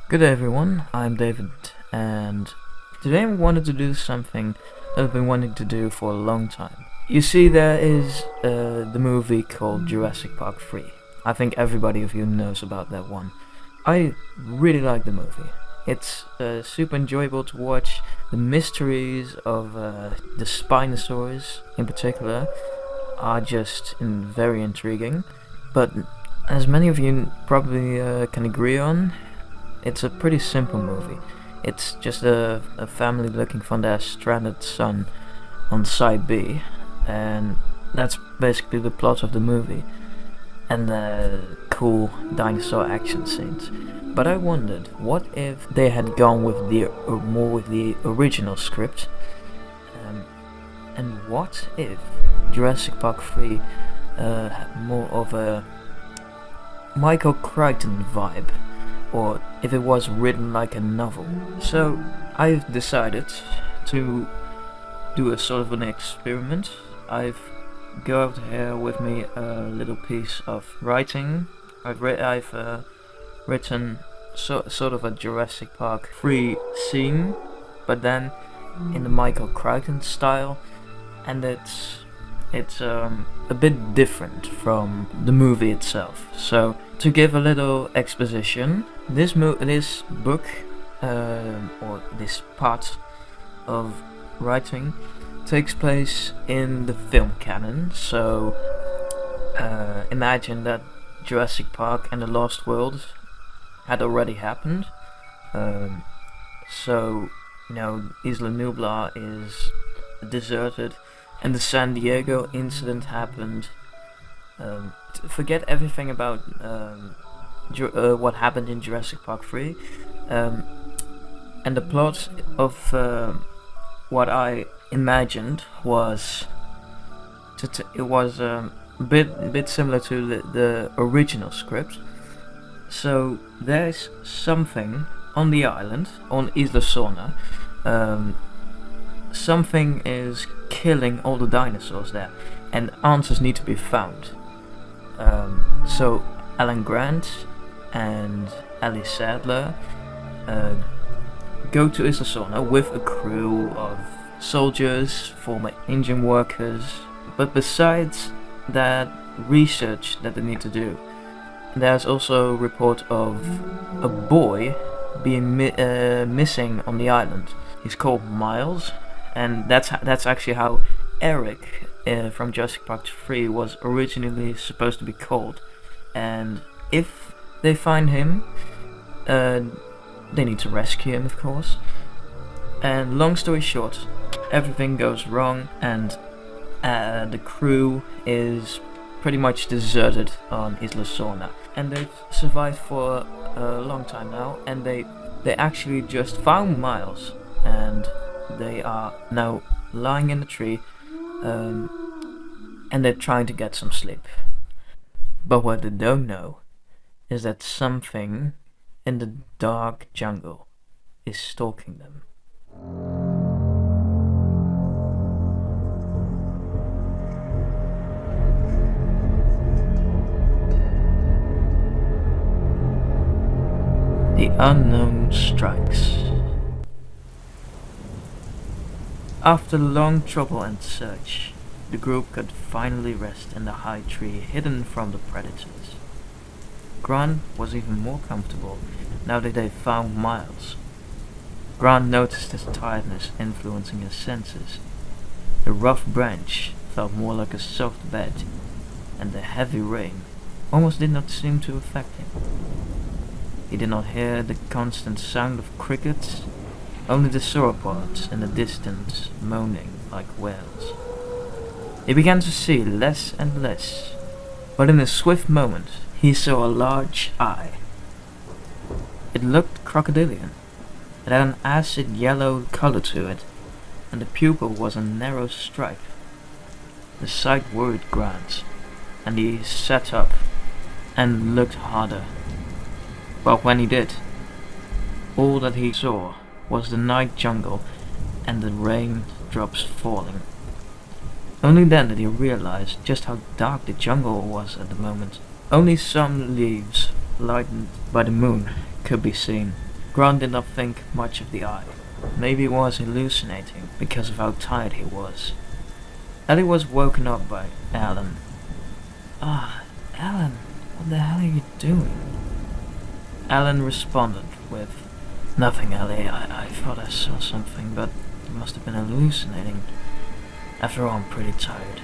Good day everyone, I'm David, and today I wanted to do something that I've been wanting to do for a long time. You see, there is the movie called Jurassic Park 3. I think everybody of you knows about that one. I really like the movie. It's super enjoyable to watch. The mysteries of the Spinosaurs in particular are just very intriguing. But as many of you probably can agree on, it's a pretty simple movie. It's just a family looking for their stranded son on Side B, and that's basically the plot of the movie, and the cool dinosaur action scenes. But I wondered, what if they had gone with more with the original script, and what if Jurassic Park 3 had more of a Michael Crichton vibe, or if it was written like a novel. So I've decided to do a sort of an experiment. I've got here with me a little piece of writing. I've written sort of a Jurassic Park 3 scene, but then in the Michael Crichton style, and it's a bit different from the movie itself. So to give a little exposition, this book or this part of writing takes place in the film canon. So imagine that Jurassic Park and the Lost World had already happened. So Isla Nublar is deserted, and the San Diego incident happened. Forget everything about what happened in Jurassic Park 3, and the plot of what I imagined was it was a bit similar to the original script. So there's something on the island, on Isla Sorna. Something is killing all the dinosaurs there, and answers need to be found. So Alan Grant and Ali Sadler go to Isla Sorna with a crew of soldiers, former engine workers. But besides that research that they need to do, there's also a report of a boy being missing on the island. He's called Miles, and that's actually how Eric from Jurassic Park 3 was originally supposed to be called. And if they find him, they need to rescue him, of course. And long story short, everything goes wrong, and the crew is pretty much deserted on Isla Sorna. And they've survived for a long time now, and they actually just found Miles, and they are now lying in a tree, and they're trying to get some sleep. But what they don't know is that something in the dark jungle is stalking them. The unknown strikes. After long trouble and search, the group could finally rest in the high tree hidden from the predators. Grant was even more comfortable now that they found Miles. Grant noticed his tiredness influencing his senses. The rough branch felt more like a soft bed, and the heavy rain almost did not seem to affect him. He did not hear the constant sound of crickets, only the sauropods in the distance moaning like whales. He began to see less and less, but in a swift moment he saw a large eye. It looked crocodilian. It had an acid yellow color to it, and the pupil was a narrow stripe. The sight worried Grant, and he sat up and looked harder. But when he did, all that he saw was the night jungle and the rain drops falling. Only then did he realize just how dark the jungle was at the moment. Only some leaves, lightened by the moon, could be seen, Grant did not think much of the eye. Maybe he was hallucinating because of how tired he was. Ellie was woken up by Alan. "Ah, Alan, what the hell are you doing?" Alan responded with, "Nothing, Ellie. I thought I saw something, but I must have been hallucinating. After all, I'm pretty tired."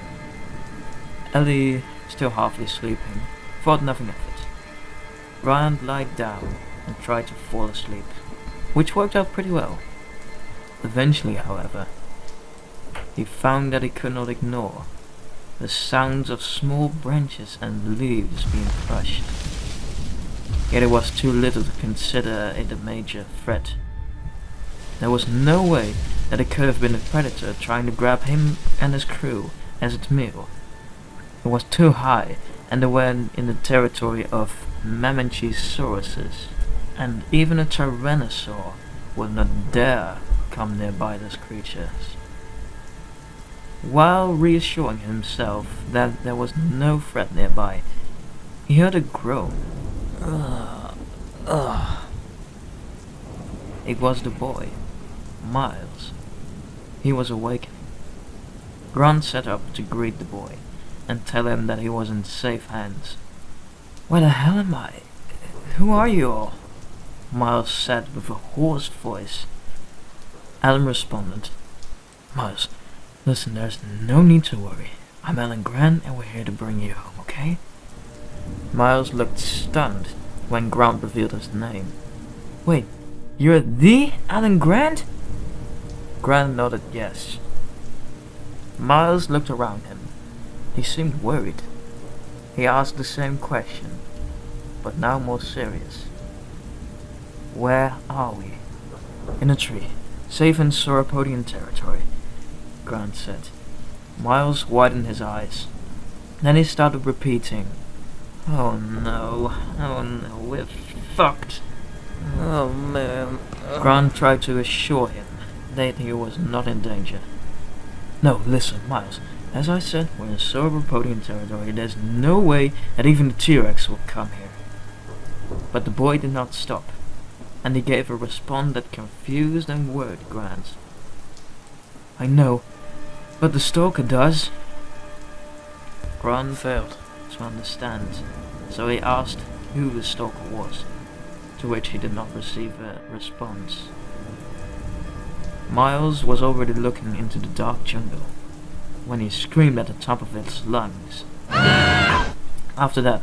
Ellie, still halfly sleeping, thought nothing of it. Grant lied down and tried to fall asleep, which worked out pretty well. Eventually, however, he found that he could not ignore the sounds of small branches and leaves being crushed. Yet it was too little to consider it a major threat. There was no way that it could have been a predator trying to grab him and his crew as its meal. It was too high, and they were in the territory of Mamenchisauruses, and even a tyrannosaur would not dare come nearby those creatures. While reassuring himself that there was no threat nearby, he heard a groan. It was the boy, Miles. He was awakening. Grant sat up to greet the boy and tell him that he was in safe hands. "Where the hell am I? Who are you all?" Miles said with a hoarse voice. Alan responded, "Miles, listen, there's no need to worry. I'm Alan Grant and we're here to bring you home, okay?" Miles looked stunned when Grant revealed his name. "Wait, you're the Alan Grant?" Grant nodded yes. Miles looked around him. He seemed worried. He asked the same question, but now more serious. "Where are we?" "In a tree, safe in Sauropodian territory," Grant said. Miles widened his eyes. Then he started repeating, oh no, we're fucked. Oh man." Grant tried to assure him that he was not in danger. "No, listen, Miles. As I said, we're in Sauropodian territory. There's no way that even the T-Rex will come here." But the boy did not stop, and he gave a response that confused and worried Grant. "I know, but the stalker does." Grant failed to understand, so he asked who the stalker was, to which he did not receive a response. Miles was already looking into the dark jungle when he screamed at the top of his lungs. After that,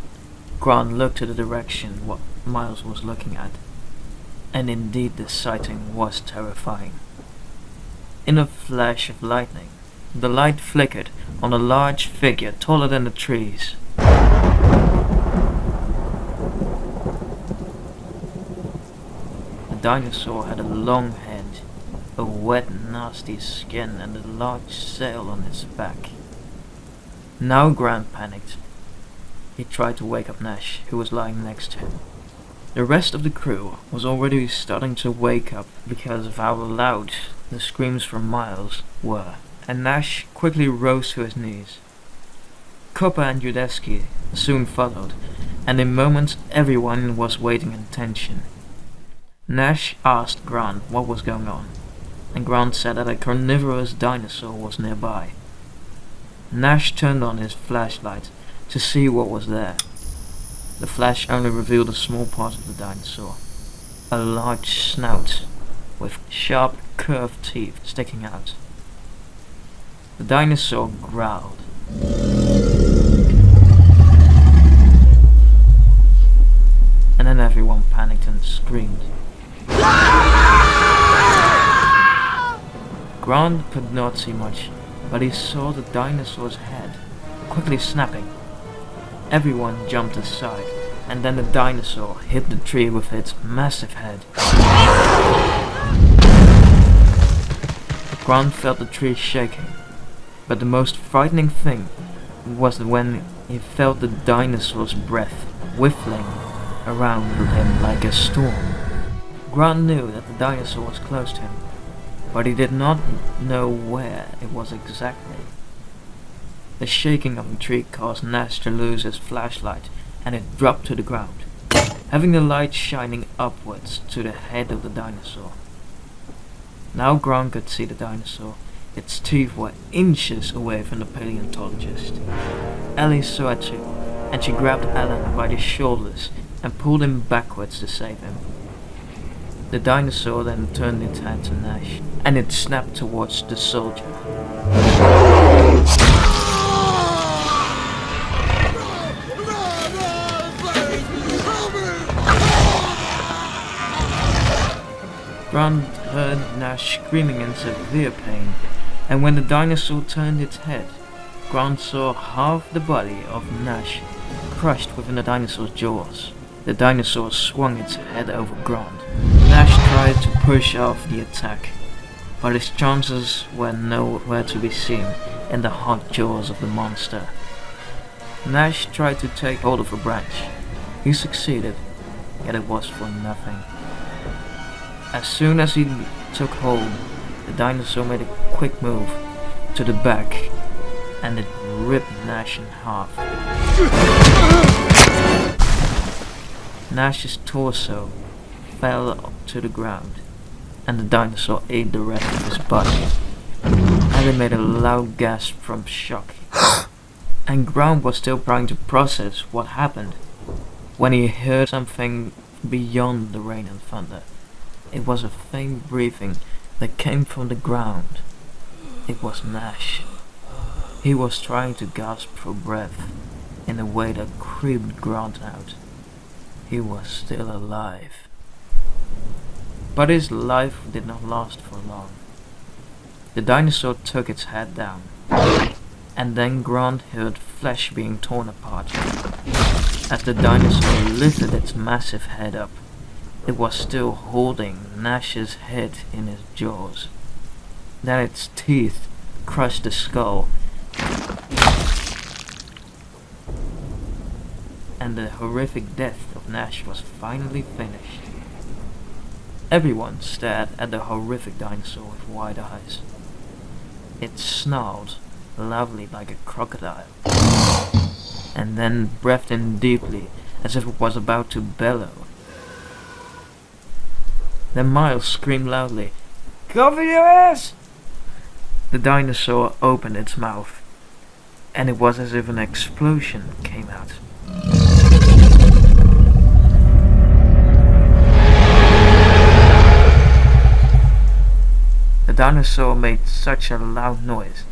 Grant looked to the direction what Miles was looking at, and indeed the sighting was terrifying. In a flash of lightning, the light flickered on a large figure taller than the trees. The dinosaur had a long head, a wet, nasty skin, and a large sail on his back. Now Grant panicked. He tried to wake up Nash, who was lying next to him. The rest of the crew was already starting to wake up because of how loud the screams from Miles were, and Nash quickly rose to his knees. Copper and Udesky soon followed, and in moments everyone was waiting in tension. Nash asked Grant what was going on, and Grant said that a carnivorous dinosaur was nearby. Nash turned on his flashlight to see what was there. The flash only revealed a small part of the dinosaur, a large snout with sharp, curved teeth sticking out. The dinosaur growled. And then everyone panicked and screamed. Grant could not see much, but he saw the dinosaur's head quickly snapping. Everyone jumped aside, and then the dinosaur hit the tree with its massive head. Grant felt the tree shaking, but the most frightening thing was when he felt the dinosaur's breath whiffling around him like a storm. Grant knew that the dinosaur was close to him, but he did not know where it was exactly. The shaking of the tree caused Nash to lose his flashlight, and it dropped to the ground. having the light shining upwards to the head of the dinosaur. Now Grant could see the dinosaur. Its teeth were inches away from the paleontologist. Ellie saw it too, and she grabbed Alan by the shoulders and pulled him backwards to save him. The dinosaur then turned its head to Nash, and it snapped towards the soldier. Grant heard Nash screaming in severe pain, and when the dinosaur turned its head, Grant saw half the body of Nash crushed within the dinosaur's jaws. The dinosaur swung its head over Grant. Nash tried to push off the attack, but his chances were nowhere to be seen in the hot jaws of the monster. Nash tried to take hold of a branch. He succeeded, yet it was for nothing. As soon as he took hold, the dinosaur made a quick move to the back, and it ripped Nash in half. Nash's torso fell to the ground, and the dinosaur ate the rest of his body. Ellie made a loud gasp from shock, and Grant was still trying to process what happened when he heard something beyond the rain and thunder. It was a faint breathing that came from the ground. It was Nash. He was trying to gasp for breath in a way that creeped Grant out. He was still alive. But his life did not last for long. The dinosaur took its head down, and then Grant heard flesh being torn apart. As the dinosaur lifted its massive head up, it was still holding Nash's head in its jaws. Then its teeth crushed the skull, and the horrific death of Nash was finally finished. Everyone stared at the horrific dinosaur with wide eyes. It snarled loudly like a crocodile, and then breathed in deeply as if it was about to bellow. Then Miles screamed loudly, "Cover your ass!" The dinosaur opened its mouth, and it was as if an explosion came out. The dinosaur made such a loud noise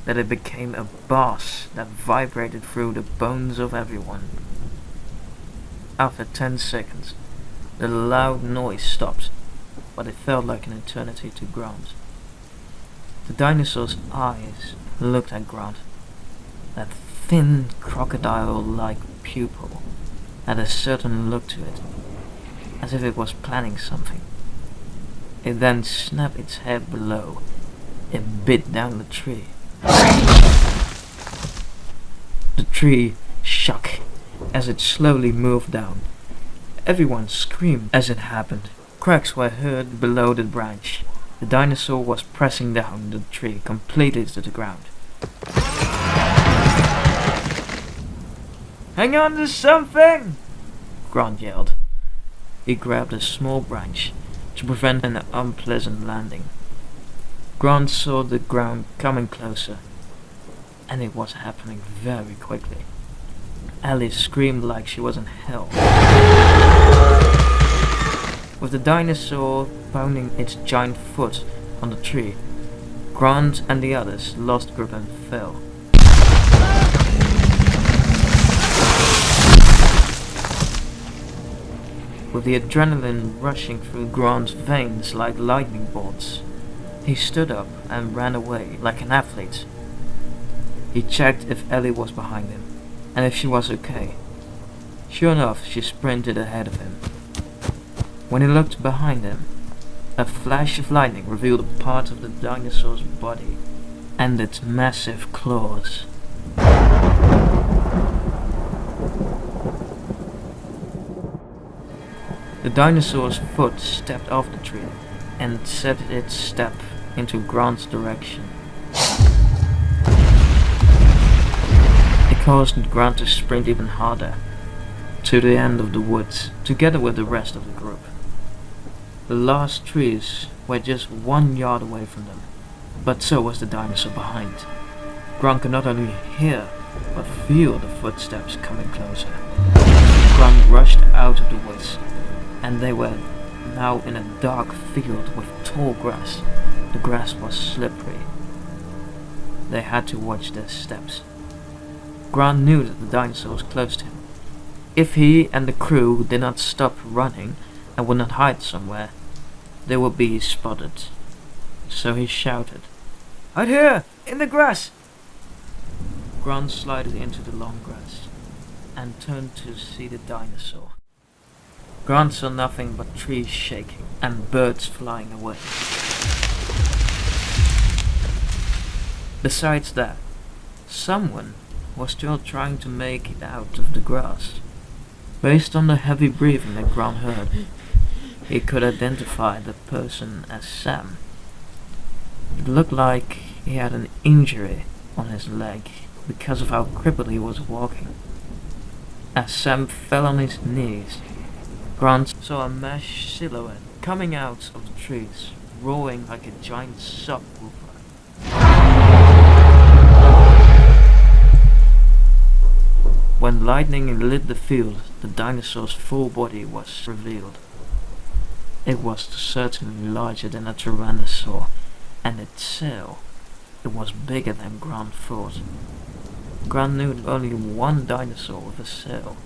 that it became a bass that vibrated through the bones of everyone. After 10 seconds, the loud noise stopped, but it felt like an eternity to Grant. The dinosaur's eyes looked at Grant. That thin, crocodile-like pupil had a certain look to it, as if it was planning something. It then snapped its head below. It bit down the tree. The tree shook as it slowly moved down. Everyone screamed as it happened. Cracks were heard below the branch. The dinosaur was pressing down the tree completely to the ground. "Hang on to something!" Grant yelled. He grabbed a small branch to prevent an unpleasant landing. Grant saw the ground coming closer, and it was happening very quickly. Ellie screamed like she was in hell. With the dinosaur pounding its giant foot on the tree, Grant and the others lost grip and fell. With the adrenaline rushing through Grant's veins like lightning bolts, he stood up and ran away like an athlete. He checked if Ellie was behind him, and if she was okay. Sure enough, she sprinted ahead of him. When he looked behind him, a flash of lightning revealed a part of the dinosaur's body and its massive claws. The dinosaur's foot stepped off the tree and set its step into Grant's direction. It caused Grant to sprint even harder. to the end of the woods, together with the rest of the group. The last trees were just 1 yard away from them, but so was the dinosaur behind. Grant could not only hear, but feel the footsteps coming closer. Grant rushed out of the woods, and they were now in a dark field with tall grass. The grass was slippery. They had to watch their steps. Grant knew that the dinosaur was close to him. If he and the crew did not stop running and would not hide somewhere, they would be spotted. So he shouted, "Out here! In the grass!" Grant slided into the long grass and turned to see the dinosaur. Grant saw nothing but trees shaking and birds flying away. Besides that, someone was still trying to make it out of the grass. Based on the heavy breathing that Grant heard, he could identify the person as Sam. It looked like he had an injury on his leg because of how crippled he was walking. As Sam fell on his knees, Grant saw a mesh silhouette coming out of the trees, roaring like a giant subwoofer. When lightning lit the field, the dinosaur's full body was revealed. It was certainly larger than a tyrannosaur, and its tail, it was bigger than Grant thought. Grant knew only one dinosaur with a sail,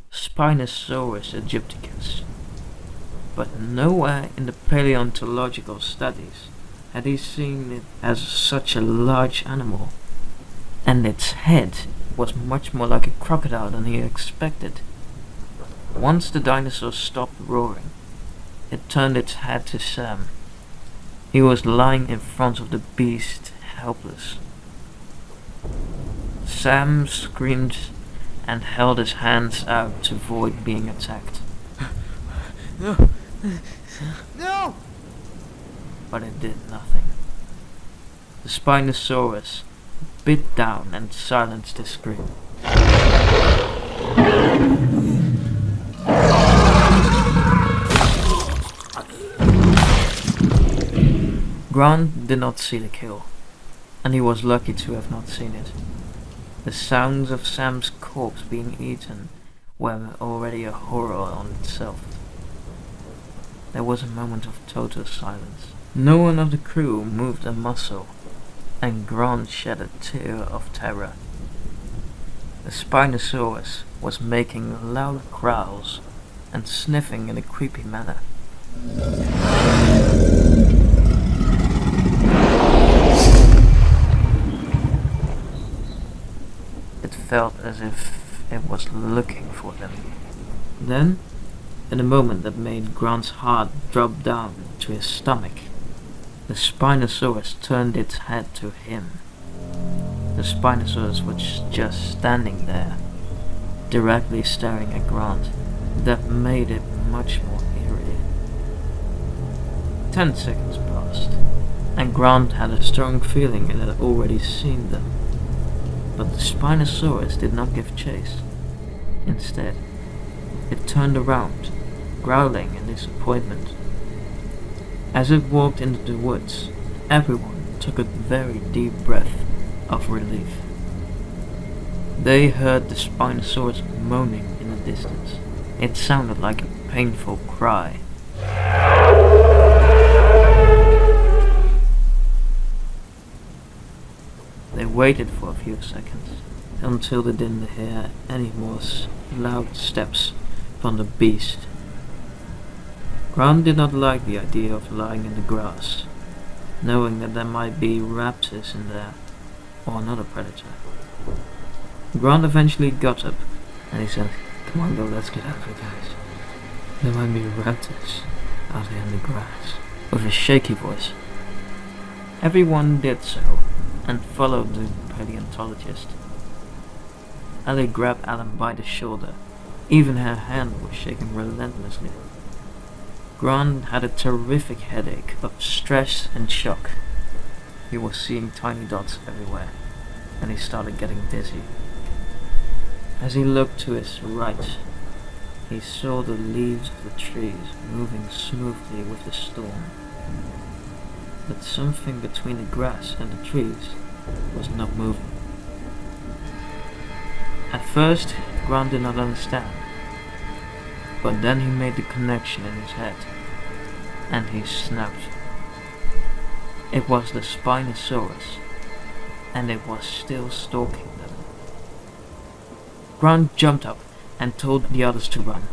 Spinosaurus aegypticus. But nowhere in the paleontological studies had he seen it as such a large animal, and its head was much more like a crocodile than he expected. Once the dinosaur stopped roaring, it turned its head to Sam. He was lying in front of the beast, helpless. Sam screamed and held his hands out to avoid being attacked. No! No! But it did nothing. The Spinosaurus bit down and silenced his scream. Grant did not see the kill, and he was lucky to have not seen it. The sounds of Sam's corpse being eaten were already a horror on itself. There was a moment of total silence. No one of the crew moved a muscle, and Grant shed a tear of terror. The Spinosaurus was making loud growls and sniffing in a creepy manner. It felt as if it was looking for them. Then, in a moment that made Grant's heart drop down to his stomach, the Spinosaurus turned its head to him. The Spinosaurus was just standing there, directly staring at Grant. That made it much more eerie. 10 seconds passed, and Grant had a strong feeling it had already seen them. But the Spinosaurus did not give chase. Instead, it turned around, growling in disappointment. As it walked into the woods, everyone took a very deep breath of relief. They heard the Spinosaurus moaning in the distance. It sounded like a painful cry. They waited for a few seconds, until they didn't hear any more loud steps from the beast. Grant did not like the idea of lying in the grass, knowing that there might be raptors in there, or another predator. Grant eventually got up, and he said, "Come on, go, let's get out of here, guys. There might be raptors out there in the grass," with a shaky voice. Everyone did so, and followed the paleontologist. Ellie grabbed Alan by the shoulder. Even her hand was shaking relentlessly. Grant had a terrific headache of stress and shock. He was seeing tiny dots everywhere, and he started getting dizzy. As he looked to his right, he saw the leaves of the trees moving smoothly with the storm. But something between the grass and the trees was not moving. At first, Grant did not understand, but then he made the connection in his head, and he snapped. It was the Spinosaurus, and it was still stalking them. Grant jumped up and told the others to run.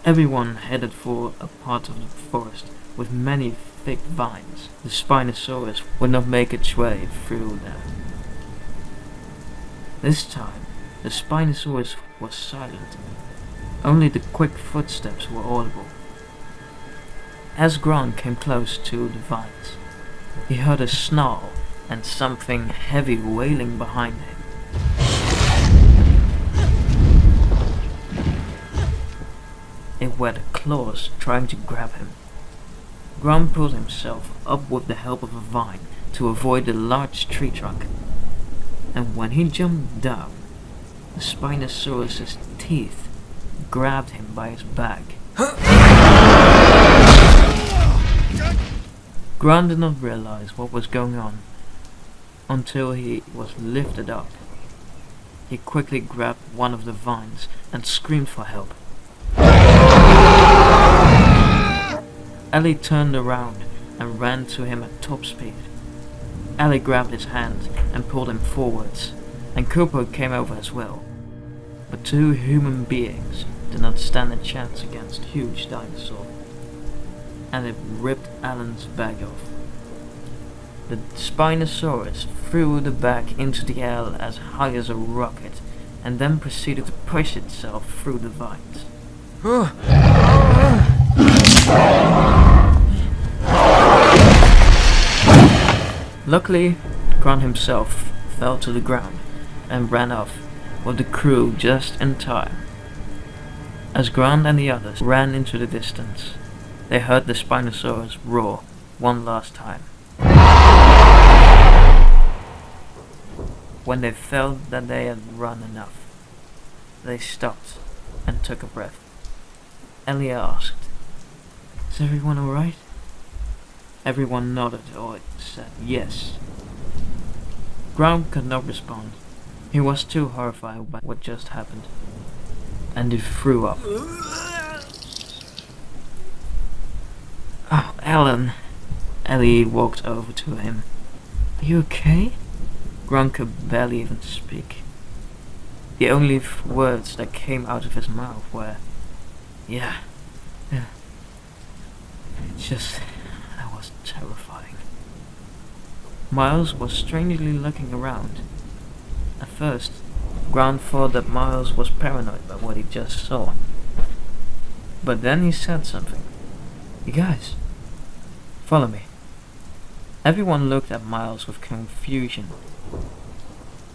Everyone headed for a part of the forest with many thick vines. The Spinosaurus would not make its way through them. This time, the Spinosaurus was silent. Only the quick footsteps were audible. As Grant came close to the vines, he heard a snarl and something heavy wailing behind him. It were the claws trying to grab him. Grant pulled himself up with the help of a vine to avoid the large tree trunk, and when he jumped down, the Spinosaurus's teeth grabbed him by his back. Grant did not realize what was going on until he was lifted up. He quickly grabbed one of the vines and screamed for help. Ellie turned around and ran to him at top speed. Ellie grabbed his hand and pulled him forwards, and Cooper came over as well. But two human beings did not stand a chance against huge dinosaur, and it ripped Alan's bag off. The Spinosaurus threw the bag into the air as high as a rocket, and then proceeded to push itself through the vines. Luckily, Grant himself fell to the ground and ran off with the crew just in time. As Grant and the others ran into the distance, they heard the Spinosaurus roar one last time. When they felt that they had run enough, they stopped and took a breath. Ellie asked, "Is everyone alright?" Everyone nodded or said yes. Grant could not respond. He was too horrified by what just happened, and he threw up. "Oh, Alan." Ellie walked over to him. "Are you okay?" Grant could barely even speak. The only words that came out of his mouth were, Yeah. It's just, that was terrifying. Miles was strangely looking around. At first, Grant thought that Miles was paranoid by what he just saw. But then he said something. "You guys, follow me." Everyone looked at Miles with confusion.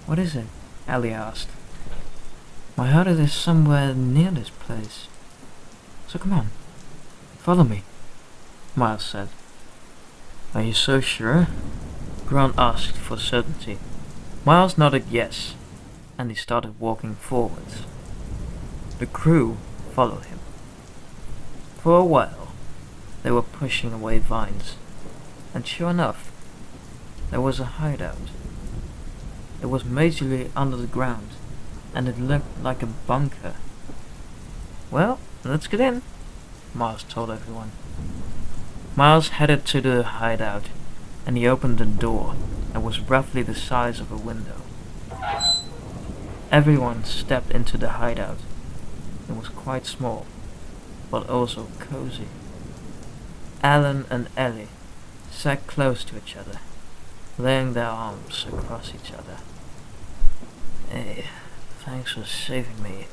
"What is it?" Ellie asked. "I heard it is somewhere near this place. So come on, follow me," Miles said. "Are you so sure?" Grant asked for certainty. Miles nodded yes, and he started walking forwards. The crew followed him. For a while, they were pushing away vines, and sure enough, there was a hideout. It was majorly under the ground, and it looked like a bunker. "Well, let's get in," Miles told everyone. Miles headed to the hideout, and he opened the door that was roughly the size of a window. Everyone stepped into the hideout. It was quite small, but also cozy. Alan and Ellie sat close to each other, laying their arms across each other. "Hey, thanks for saving me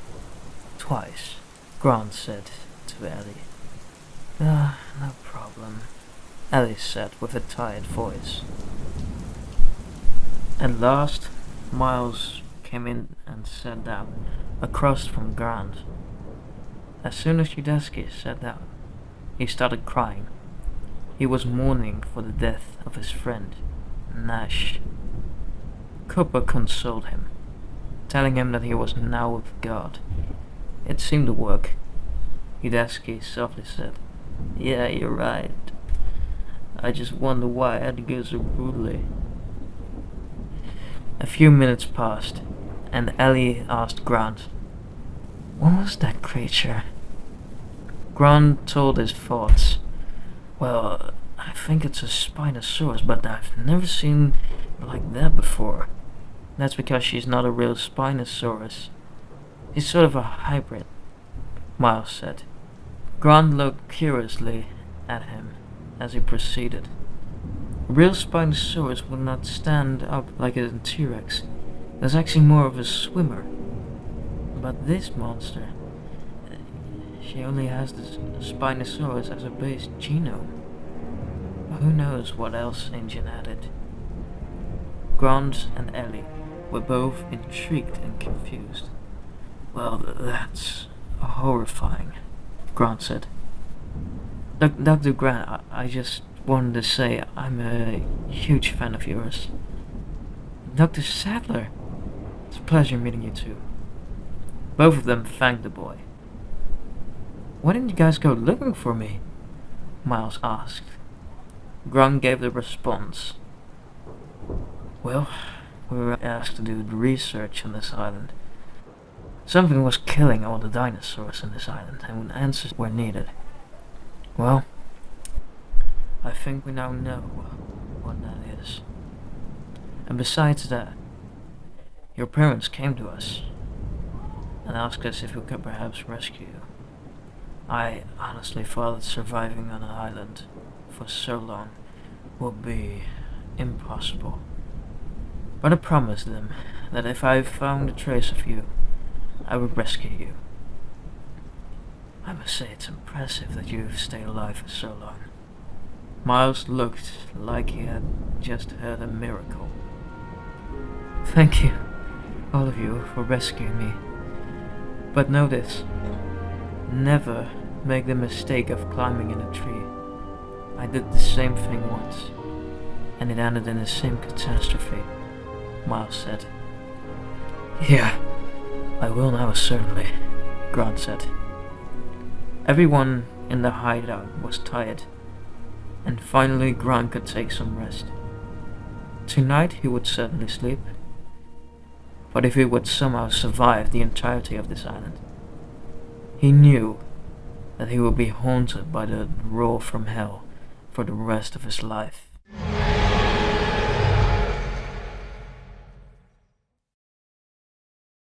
twice," Grant said to Ellie. No problem," Ellie said with a tired voice. At last, Miles came in and sat down across from Grant. As soon as Yudeski sat down, he started crying. He was mourning for the death of his friend, Nash. Cooper consoled him, telling him that he was now with God. It seemed to work. Hidetsuki softly said, "Yeah, you're right. I just wonder why I had to go so brutally." A few minutes passed, and Ellie asked Grant, "What was that creature?" Grant told his thoughts. "Well, I think it's a Spinosaurus, but I've never seen it like that before." "That's because she's not a real Spinosaurus. She's sort of a hybrid," Miles said. Grant looked curiously at him as he proceeded. A real Spinosaurus would not stand up like a T-Rex. There's actually more of a swimmer. But this monster, she only has the Spinosaurus as a base genome. Who knows what else Ingen added?" Grant and Ellie were both intrigued and confused. "Well, that's horrifying," Grant said. Dr. Grant, I just wanted to say I'm a huge fan of yours." "Dr. Sadler, it's a pleasure meeting you too." Both of them thanked the boy. "Why didn't you guys go looking for me?" Miles asked. Grant gave the response. "Well, we were asked to do the research on this island. Something was killing all the dinosaurs in this island, and answers were needed. Well, I think we now know what that is. And besides that, your parents came to us and asked us if we could perhaps rescue you. I honestly thought that surviving on an island for so long would be impossible. But I promised them that if I found a trace of you, I would rescue you. I must say it's impressive that you've stayed alive for so long." Miles looked like he had just heard a miracle. "Thank you, all of you, for rescuing me. But know this, never make the mistake of climbing in a tree. I did the same thing once, and it ended in the same catastrophe," Miles said. "Yeah, I will now, certainly," Grant said. Everyone in the hideout was tired, and finally Grant could take some rest. Tonight he would certainly sleep, but if he would somehow survive the entirety of this island, he knew that he would be haunted by the roar from hell for the rest of his life.